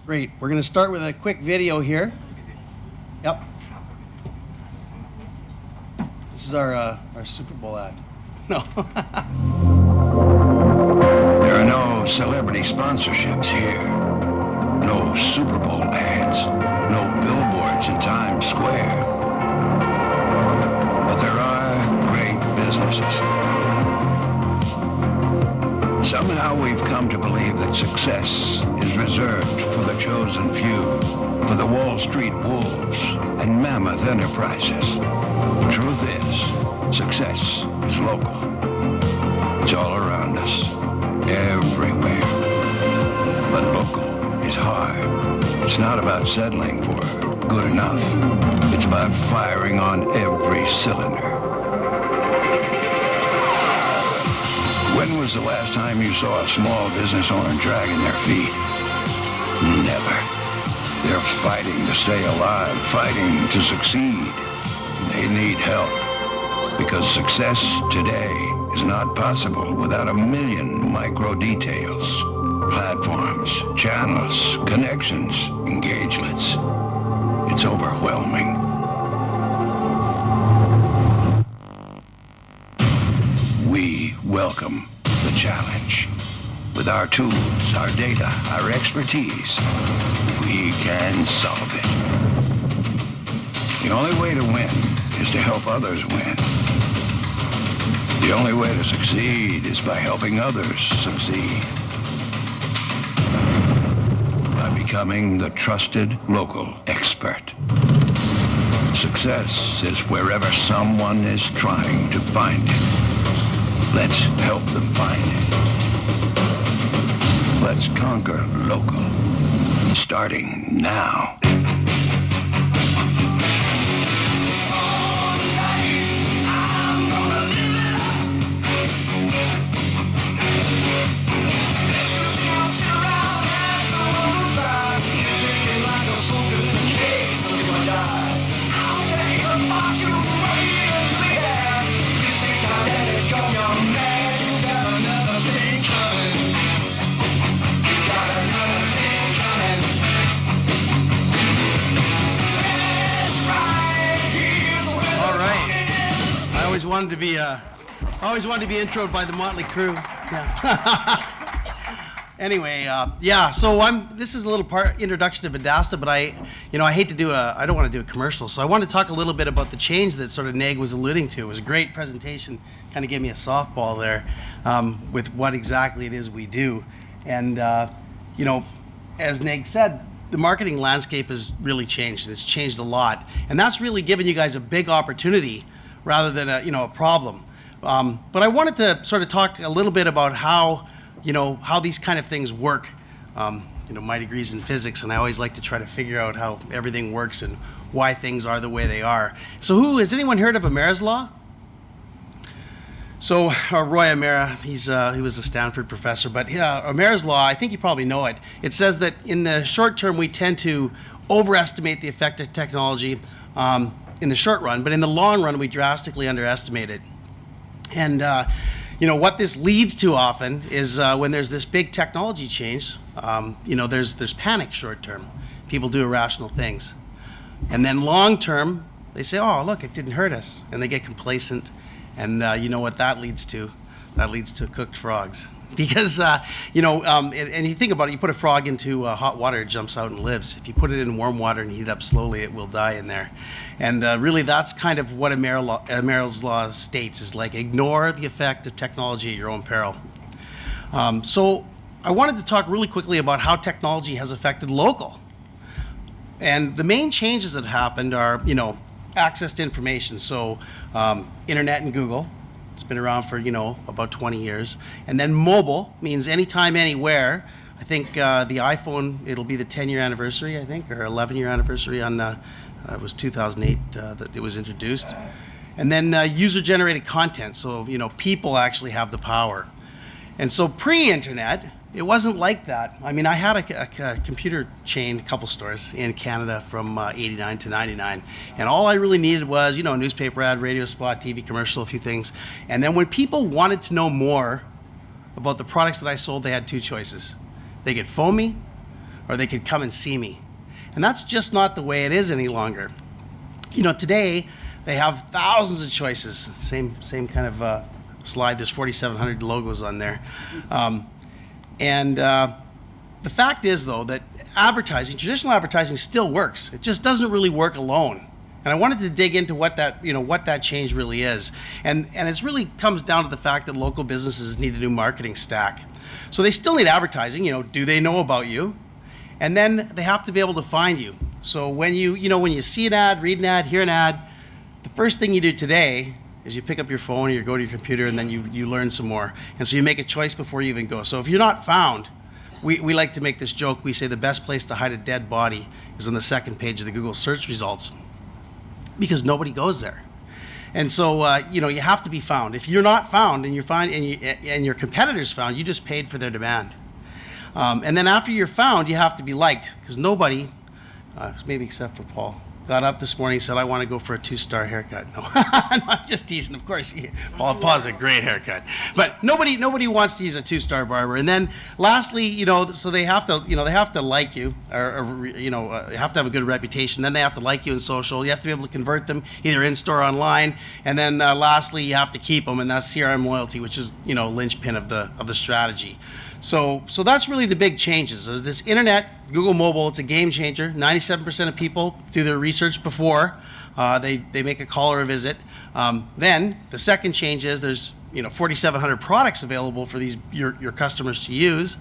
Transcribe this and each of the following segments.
Great. We're going to start with a quick video here. Yep. This is our Super Bowl ad. No. There are no celebrity sponsorships here. No Super Bowl ads. No billboards in Times Square. But there are great businesses. Somehow we've come to believe that success is reserved for the chosen few, for the Wall Street wolves and mammoth enterprises. The truth is, success is local. It's all around us, everywhere. But local is hard. It's not about settling for good enough. It's about firing on every cylinder. When was the last time you saw a small business owner dragging their feet? Never. They're fighting to stay alive, fighting to succeed. They need help. Because success today is not possible without a million micro details. Platforms, channels, connections, engagements. It's overwhelming. We welcome the challenge. With our tools, our data, our expertise, we can solve it. The only way to win is to help others win. The only way to succeed is by helping others succeed. By becoming the trusted local expert. Success is wherever someone is trying to find it. Let's help them find it. Let's conquer local, starting now. I always wanted to be introed by the Motley Crue. Yeah. Anyway, yeah. So this is a little introduction to Vendasta, but I don't want to do a commercial. So I want to talk a little bit about the change that sort of Neg was alluding to. It was a great presentation, kind of gave me a softball there with what exactly it is we do. And as Neg said, the marketing landscape has really changed. It's changed a lot, and that's really given you guys a big opportunity rather than a problem. But I wanted to sort of talk a little bit about how these kind of things work. My degree's in physics, and I always like to try to figure out how everything works and why things are the way they are. So has anyone heard of Amara's Law? So Roy Amara, he was a Stanford professor, but Amara's Law, I think you probably know it. It says that in the short term, we tend to overestimate the effect of technology in the short run, but in the long run, we drastically underestimate it. And what this leads to often is when there's this big technology change, there's panic short term. People do irrational things. And then long term, they say, oh, look, it didn't hurt us. And they get complacent. And you know what that leads to? That leads to cooked frogs. Because, and you think about it, you put a frog into hot water, it jumps out and lives. If you put it in warm water and heat it up slowly, it will die in there. And really, that's kind of what Amara's Law states, is like, ignore the effect of technology at your own peril. So I wanted to talk really quickly about how technology has affected local. And the main changes that happened are, access to information. So internet and Google. It's been around for, about 20 years. And then mobile means anytime, anywhere. I think the iPhone, it'll be the 10-year anniversary, I think, or 11-year anniversary on, it was 2008 that it was introduced. And then user-generated content. So, people actually have the power. And so pre-internet, it wasn't like that. I mean, I had a computer chain, a couple stores in Canada from 89 to 99. And all I really needed was, a newspaper ad, radio spot, TV commercial, a few things. And then when people wanted to know more about the products that I sold, they had two choices. They could phone me or they could come and see me. And that's just not the way it is any longer. Today they have thousands of choices. Same kind of slide. There's 4,700 logos on there. The fact is, though, that traditional advertising still works. It just doesn't really work alone. And I wanted to dig into what that change really is. And it really comes down to the fact that local businesses need a new marketing stack. So they still need advertising. Do they know about you? And then they have to be able to find you. So when you see an ad, read an ad, hear an ad, the first thing you do today is you pick up your phone or you go to your computer and then you learn some more. And so you make a choice before you even go. So if you're not found, we like to make this joke. We say the best place to hide a dead body is on the second page of the Google search results, because nobody goes there. And so you have to be found. If you're not found and and your competitors found, you just paid for their demand. And then after you're found, you have to be liked, because nobody, maybe except for Paul, got up this morning and said, I want to go for a 2-star haircut. No, I'm just teasing. Of course, Paul has a great haircut. But nobody wants to use a 2-star barber. And then lastly, so they have to like you, or have to have a good reputation. Then they have to like you in social. You have to be able to convert them either in-store or online. And then lastly, you have to keep them, and that's CRM loyalty, which is, linchpin of the strategy. So that's really the big changes. There's this internet, Google Mobile, it's a game changer. 97% of people do their research before they make a call or a visit. Then the second change is there's 4,700 products available for your customers to use.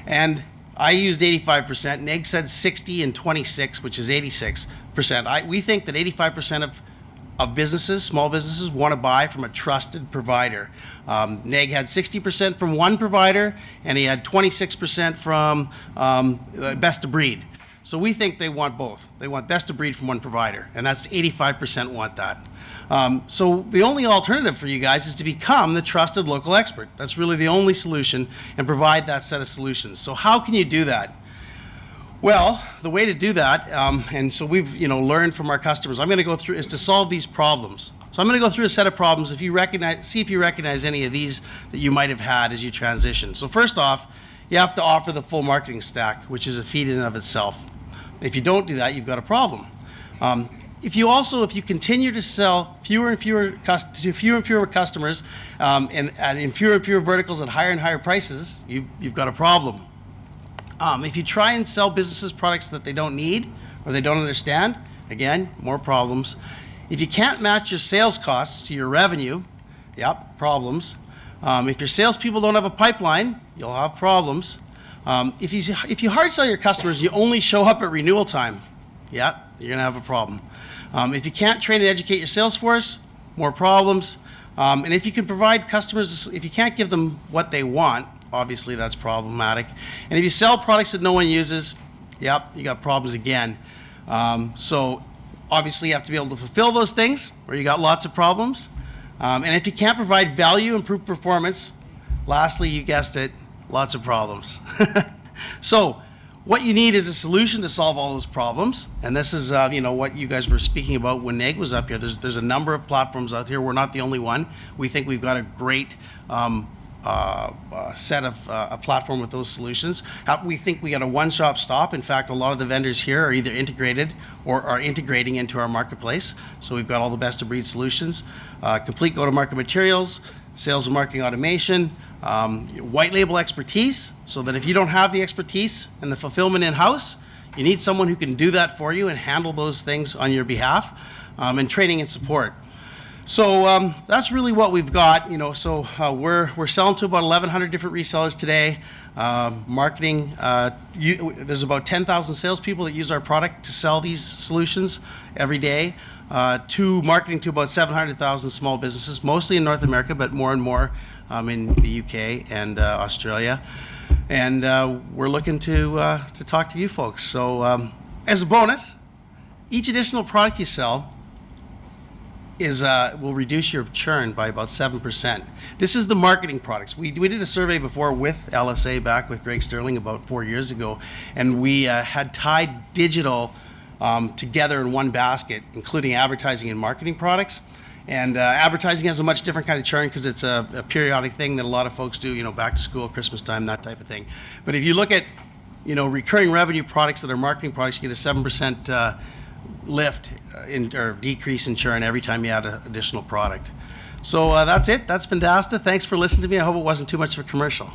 And I used 85%. Neg said 60 and 26, which is 86%. We think that 85% of businesses, small businesses, want to buy from a trusted provider. Neg had 60% from one provider, and he had 26% from best of breed. So we think they want both. They want best of breed from one provider, and that's 85% want that. So the only alternative for you guys is to become the trusted local expert. That's really the only solution, and provide that set of solutions. So how can you do that? Well, the way to do that, and so we've learned from our customers, I'm going to go through, is to solve these problems. So I'm going to go through a set of problems. See if you recognize any of these that you might have had as you transition. So first off, you have to offer the full marketing stack, which is a feat in and of itself. If you don't do that, you've got a problem. If you continue to sell fewer and fewer customers and in fewer and fewer verticals at higher and higher prices, you've got a problem. If you try and sell businesses products that they don't need or they don't understand, again, more problems. If you can't match your sales costs to your revenue, problems. If your salespeople don't have a pipeline, you'll have problems. If you hard sell your customers, you only show up at renewal time, you're going to have a problem. If you can't train and educate your sales force, more problems. And if you can provide customers, if you can't give them what they want, obviously that's problematic. And if you sell products that no one uses, you got problems again. So obviously you have to be able to fulfill those things, or you got lots of problems. And if you can't provide value, improve performance, lastly, you guessed it, lots of problems. So what you need is a solution to solve all those problems. And this is what you guys were speaking about when Neg was up here. There's a number of platforms out here. We're not the only one. We think we've got a great set of a platform with those solutions. We think we got a one-stop shop. In fact, a lot of the vendors here are either integrated or are integrating into our marketplace. So we've got all the best of breed solutions, complete go-to-market materials, sales and marketing automation, white label expertise, so that if you don't have the expertise and the fulfillment in-house, you need someone who can do that for you and handle those things on your behalf, and training and support. So that's really what we've got. So we're selling to about 1,100 different resellers today. Marketing, there's about 10,000 salespeople that use our product to sell these solutions every day. Marketing to about 700,000 small businesses, mostly in North America, but more and more in the UK and Australia. And we're looking to talk to you folks. So as a bonus, each additional product you sell will reduce your churn by about 7%. This is the marketing products. We did a survey before with LSA back with Greg Sterling about 4 years ago, and we had tied digital together in one basket, including advertising and marketing products. And advertising has a much different kind of churn because it's a periodic thing that a lot of folks do, back to school, Christmas time, that type of thing. But if you look at recurring revenue products that are marketing products get a 7% lift or decrease in churn every time you add an additional product. So that's it. That's Vendasta. Thanks for listening to me. I hope it wasn't too much of a commercial.